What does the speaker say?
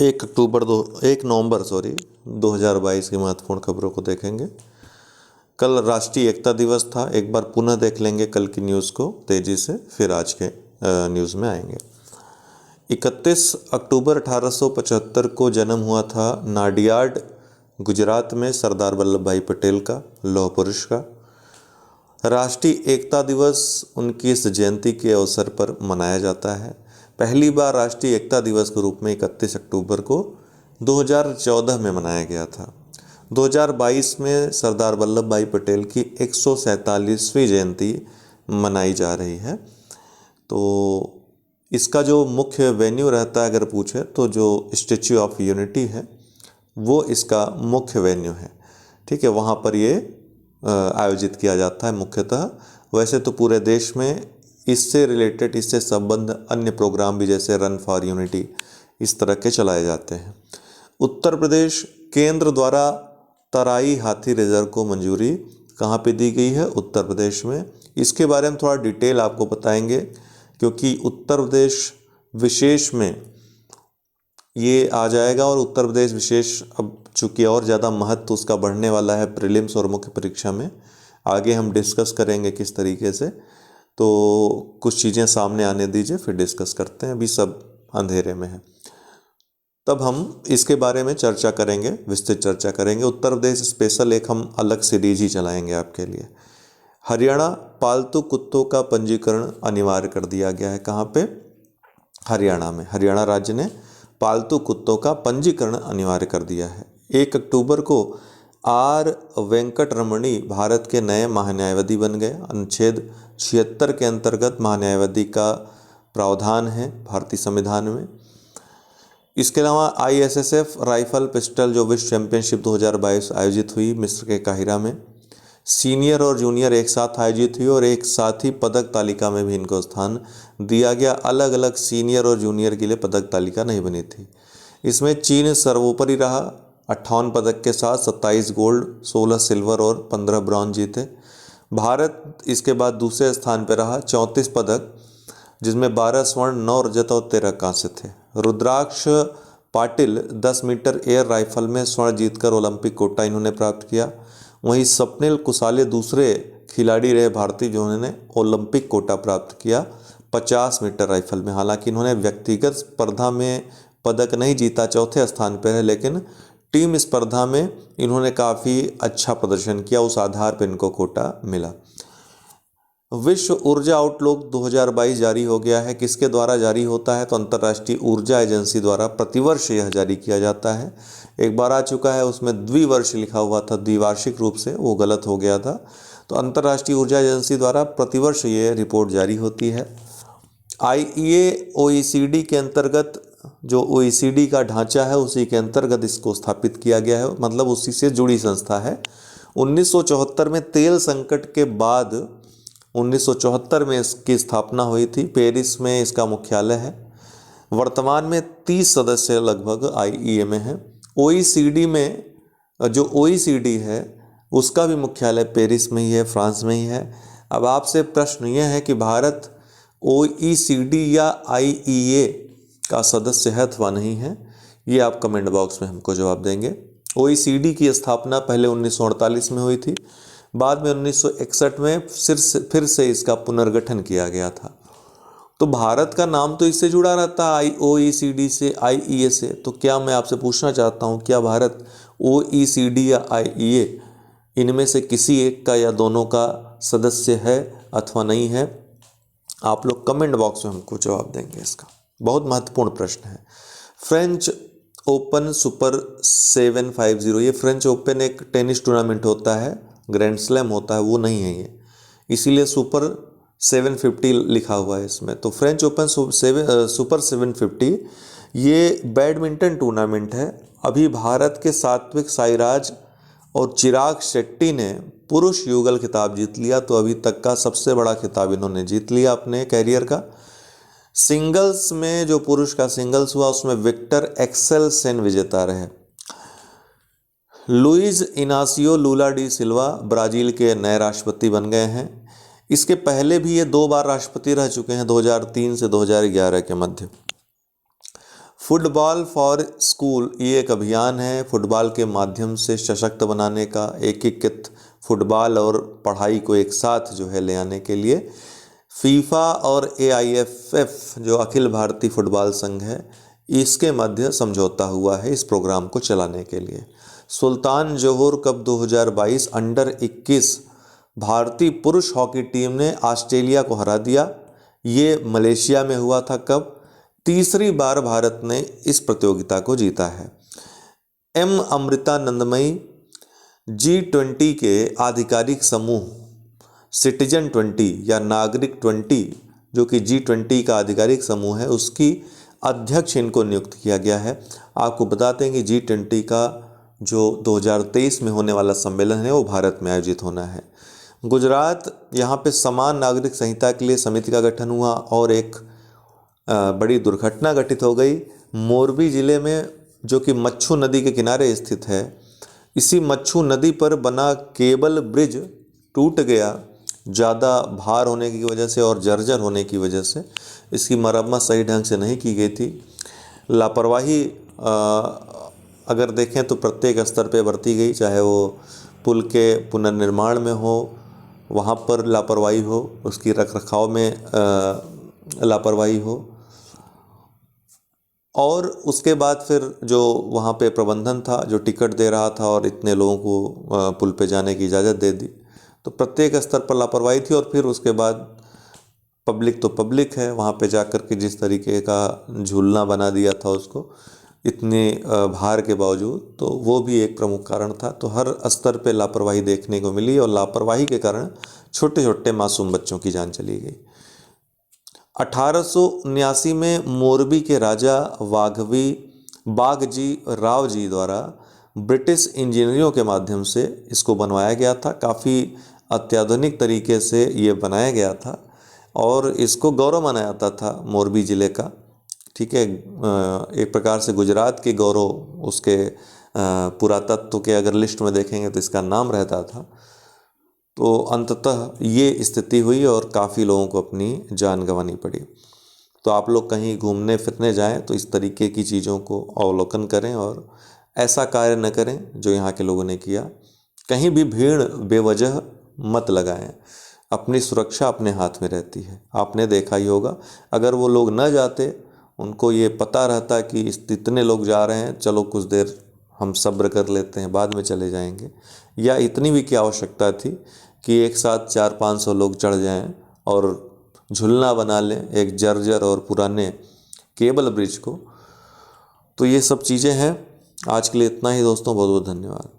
1 नवंबर 2022 की महत्वपूर्ण खबरों को देखेंगे। कल राष्ट्रीय एकता दिवस था। एक बार पुनः देख लेंगे कल की न्यूज़ को तेज़ी से, फिर आज के न्यूज़ में आएंगे। 31 अक्टूबर 1875 को जन्म हुआ था नाडियाड, गुजरात में, सरदार वल्लभ भाई पटेल का, लौह पुरुष का। राष्ट्रीय एकता दिवस उनकी इस जयंती के अवसर पर मनाया जाता है। पहली बार राष्ट्रीय एकता दिवस के रूप में 31 अक्टूबर को 2014 में मनाया गया था। 2022 में सरदार वल्लभ भाई पटेल की 147वीं जयंती मनाई जा रही है। तो इसका जो मुख्य वेन्यू रहता है, अगर पूछे तो जो स्टैच्यू ऑफ यूनिटी है वो इसका मुख्य वेन्यू है। ठीक है, वहाँ पर ये आयोजित किया जाता है मुख्यतः। वैसे तो पूरे देश में इससे रिलेटेड, इससे संबंध अन्य प्रोग्राम भी जैसे रन फॉर यूनिटी इस तरह के चलाए जाते हैं। उत्तर प्रदेश केंद्र द्वारा तराई हाथी रिजर्व को मंजूरी कहाँ पे दी गई है? उत्तर प्रदेश में। इसके बारे में थोड़ा डिटेल आपको बताएंगे, क्योंकि उत्तर प्रदेश विशेष में ये आ जाएगा और उत्तर प्रदेश विशेष अब चूँकि और ज़्यादा महत्व उसका बढ़ने वाला है प्रीलिम्स और मुख्य परीक्षा में। आगे हम डिस्कस करेंगे किस तरीके से, तो कुछ चीज़ें सामने आने दीजिए फिर डिस्कस करते हैं। अभी सब अंधेरे में है, तब हम इसके बारे में चर्चा करेंगे, विस्तृत चर्चा करेंगे। उत्तर प्रदेश स्पेशल एक हम अलग सीरीज ही चलाएंगे आपके लिए। हरियाणा पालतू कुत्तों का पंजीकरण अनिवार्य कर दिया गया है। कहाँ पे? हरियाणा में। हरियाणा राज्य ने पालतू कुत्तों का पंजीकरण अनिवार्य कर दिया है। 1 अक्टूबर को आर वेंकट रमणी भारत के नए महान्यायवादी बन गए। अनुच्छेद 76 के अंतर्गत महान्यायवादी का प्रावधान है भारतीय संविधान में। इसके अलावा ISSF राइफल पिस्टल जो विश्व चैंपियनशिप 2022 आयोजित हुई मिस्र के काहिरा में, सीनियर और जूनियर एक साथ आयोजित हुई और एक साथ ही पदक तालिका में भी इनको स्थान दिया गया। अलग अलग सीनियर और जूनियर के लिए पदक तालिका नहीं बनी थी। इसमें चीन सर्वोपरि रहा 58 पदक के साथ, 27 गोल्ड, 16 सिल्वर और 15 ब्रॉन्ज जीते। भारत इसके बाद दूसरे स्थान पर रहा, 34 पदक, जिसमें 12 स्वर्ण, 9 रजत और 13 कांस्य थे। रुद्राक्ष पाटिल 10 मीटर एयर राइफल में स्वर्ण जीतकर ओलंपिक कोटा इन्होंने प्राप्त किया। वहीं स्वप्निल कुसाले दूसरे खिलाड़ी रहे भारतीय जिन्होंने ओलंपिक कोटा प्राप्त किया 50 मीटर राइफल में। हालांकि इन्होंने व्यक्तिगत स्पर्धा में पदक नहीं जीता, चौथे स्थान पर है, लेकिन टीम स्पर्धा में इन्होंने काफ़ी अच्छा प्रदर्शन किया, उस आधार पर इनको कोटा मिला। विश्व ऊर्जा आउटलुक 2022 जारी हो गया है। किसके द्वारा जारी होता है? तो अंतर्राष्ट्रीय ऊर्जा एजेंसी द्वारा प्रतिवर्ष यह जारी किया जाता है। एक बार आ चुका है, उसमें द्विवर्ष लिखा हुआ था, द्विवार्षिक रूप से, वो गलत हो गया था। तो अंतर्राष्ट्रीय ऊर्जा एजेंसी द्वारा प्रतिवर्ष ये रिपोर्ट जारी होती है। IEA OECD के अंतर्गत, जो OECD का ढांचा है उसी के अंतर्गत इसको स्थापित किया गया है, मतलब उसी से जुड़ी संस्था है। 1974 में तेल संकट के बाद 1974 में इसकी स्थापना हुई थी। पेरिस में इसका मुख्यालय है। वर्तमान में 30 सदस्य लगभग IEA में हैं। OECD में, जो OECD है उसका भी मुख्यालय पेरिस में ही है, फ्रांस में ही है। अब आपसे प्रश्न यह है कि भारत OECD या IEA का सदस्य है अथवा नहीं है, ये आप कमेंट बॉक्स में हमको जवाब देंगे। OECD की स्थापना पहले 1948 में हुई थी, बाद में 1961 में फिर से इसका पुनर्गठन किया गया था। तो भारत का नाम तो इससे जुड़ा रहता है OECD से, IEA से। तो क्या मैं आपसे पूछना चाहता हूँ, क्या भारत OECD या IEA इनमें से किसी एक का या दोनों का सदस्य है अथवा नहीं है? आप लोग कमेंट बॉक्स में हमको जवाब देंगे इसका। बहुत महत्वपूर्ण प्रश्न है। फ्रेंच ओपन सुपर 750, ये फ्रेंच ओपन एक टेनिस टूर्नामेंट होता है, ग्रैंड स्लैम होता है, वो नहीं है ये, इसीलिए सुपर 750 लिखा हुआ है इसमें। तो फ्रेंच ओपन सुपर 750 ये बैडमिंटन टूर्नामेंट है। अभी भारत के सात्विक साईराज और चिराग शेट्टी ने पुरुष युगल खिताब जीत लिया, तो अभी तक का सबसे बड़ा खिताब इन्होंने जीत लिया अपने कैरियर का। सिंगल्स में जो पुरुष का सिंगल्स हुआ उसमें विक्टर एक्सेल सेन विजेता रहे। लुइज इनासियो लूला डी सिल्वा ब्राज़ील के नए राष्ट्रपति बन गए हैं। इसके पहले भी ये 2 बार राष्ट्रपति रह चुके हैं, 2003 से 2011 के मध्य। फुटबॉल फॉर स्कूल ये एक अभियान है फुटबॉल के माध्यम से सशक्त बनाने का, एकीकृत फुटबॉल और पढ़ाई को एक साथ जो है ले आने के लिए फीफा और AIFF जो अखिल भारतीय फुटबॉल संघ है इसके मध्य समझौता हुआ है इस प्रोग्राम को चलाने के लिए। सुल्तान जोहर कप 2022 अंडर 21 भारतीय पुरुष हॉकी टीम ने ऑस्ट्रेलिया को हरा दिया। ये मलेशिया में हुआ था कप। तीसरी बार भारत ने इस प्रतियोगिता को जीता है। अमृतानंदमयी G20 के आधिकारिक समूह सिटीजन 20 या नागरिक 20 जो कि G20 का आधिकारिक समूह है उसकी अध्यक्ष इनको नियुक्त किया गया है। आपको बताते हैं कि G20 का जो 2023 में होने वाला सम्मेलन है वो भारत में आयोजित होना है। गुजरात यहाँ पे समान नागरिक संहिता के लिए समिति का गठन हुआ और एक बड़ी दुर्घटना घटित हो गई। मोरबी ज़िले में जो कि मच्छू नदी के किनारे स्थित है, इसी मच्छू नदी पर बना केबल ब्रिज टूट गया ज़्यादा भार होने की वजह से और जर्जर होने की वजह से। इसकी मरम्मत सही ढंग से नहीं की गई थी। लापरवाही अगर देखें तो प्रत्येक स्तर पे बरती गई, चाहे वो पुल के पुनर्निर्माण में हो वहाँ पर लापरवाही हो, उसकी रखरखाव में लापरवाही हो, और उसके बाद फिर जो वहाँ पे प्रबंधन था जो टिकट दे रहा था और इतने लोगों को पुल पे जाने की इजाज़त दे दी, तो प्रत्येक स्तर पर लापरवाही थी। और फिर उसके बाद पब्लिक तो पब्लिक है, वहाँ पे जाकर के जिस तरीके का झूलना बना दिया था उसको इतने भार के बावजूद, तो वो भी एक प्रमुख कारण था। तो हर स्तर पे लापरवाही देखने को मिली और लापरवाही के कारण छोटे छोटे मासूम बच्चों की जान चली गई। 1879 में मोरबी के राजा बागजी राव जी द्वारा ब्रिटिश इंजीनियरों के माध्यम से इसको बनवाया गया था। काफ़ी अत्याधुनिक तरीके से ये बनाया गया था और इसको गौरव माना जाता था मोरबी ज़िले का। ठीक है, एक प्रकार से गुजरात के गौरव उसके पुरातत्व के अगर लिस्ट में देखेंगे तो इसका नाम रहता था। तो अंततः ये स्थिति हुई और काफ़ी लोगों को अपनी जान गंवानी पड़ी। तो आप लोग कहीं घूमने फिरने जाएं तो इस तरीके की चीज़ों को अवलोकन करें और ऐसा कार्य न करें जो यहाँ के लोगों ने किया। कहीं भी भीड़ बेवजह मत लगाएं, अपनी सुरक्षा अपने हाथ में रहती है। आपने देखा ही होगा, अगर वो लोग न जाते, उनको ये पता रहता कि इतने लोग जा रहे हैं, चलो कुछ देर हम सब्र कर लेते हैं, बाद में चले जाएंगे, या इतनी भी क्या आवश्यकता थी कि एक साथ 400-500 लोग चढ़ जाएं और झूलना बना लें एक जर्जर और पुराने केबल ब्रिज को। तो ये सब चीज़ें हैं। आज के लिए इतना ही दोस्तों, बहुत बहुत धन्यवाद।